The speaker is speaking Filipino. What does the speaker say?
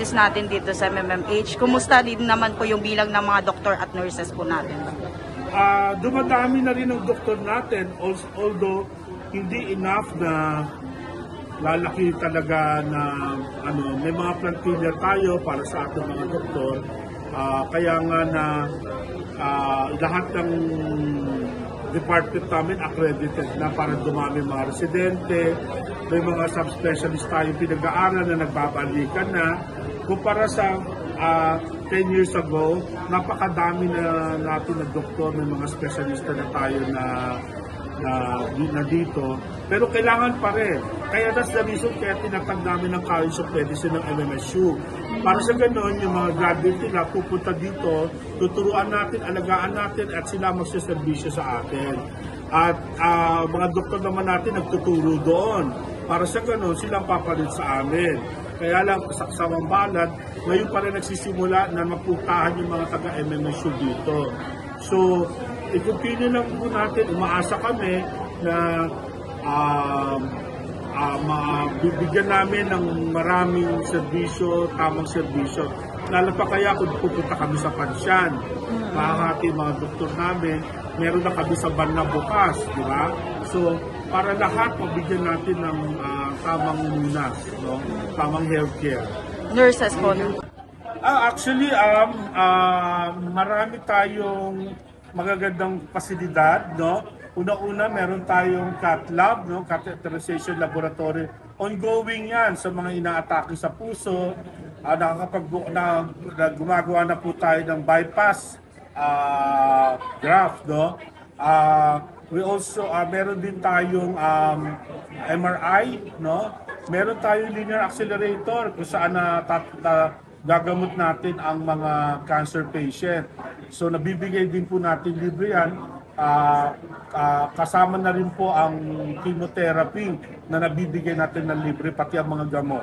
practice natin dito sa MMMH. Kumusta din naman po yung bilang ng mga doktor at nurses po natin? Dumadami na rin ang doktor natin, although hindi enough na lalaki talaga na may mga plantilla tayo para sa ating mga doktor. Kaya nga na lahat ng department namin accredited na para dumami mga residente, may mga subspecialist tayong pinag-aaral na nagbabalikan na. Kumpara sa 10 years ago, napakadami na natin na doktor, may mga specialista na tayo na dito. Pero kailangan pa rin. Kaya that's the reason kaya tinatag namin ng College of Medicine ng MMSU. Para sa ganon, yung mga graduate nila pupunta dito, tuturuan natin, alagaan natin, at sila magsiservisyo sa atin. At mga doktor naman natin nagtuturo doon. Para sa ganon, silang papalit sa amin. Kaya lang, sa kasamang balad, ngayon pa rin nagsisimula na mapuntahan yung mga taga-MMSU dito. So, i-continue lang po natin, umaasa kami na bibigyan namin ng maraming serbisyo, tamang serbisyo. Lalo pa kaya kung pupunta kami sa Pansyan, makakati mga doktor namin, meron na kami sa Banna bukas, di ba? So, para lahat, mabigyan natin ng tamang lunas, no? Tamang healthcare. Nurses po. Actually, marami tayong magagandang pasilidad, no? Una-una, meron tayong cath lab, no? Catheterization laboratory. Ongoing yan sa mga inaatake sa puso. Gumagawa na po tayo ng bypass graft, no? We also, meron din tayong MRI, no? Meron tayong linear accelerator kung saan gagamot natin ang mga cancer patient. So nabibigay din po natin libre yan. Kasama na rin po ang chemotherapy na nabibigay natin ng libre, pati ang mga gamot.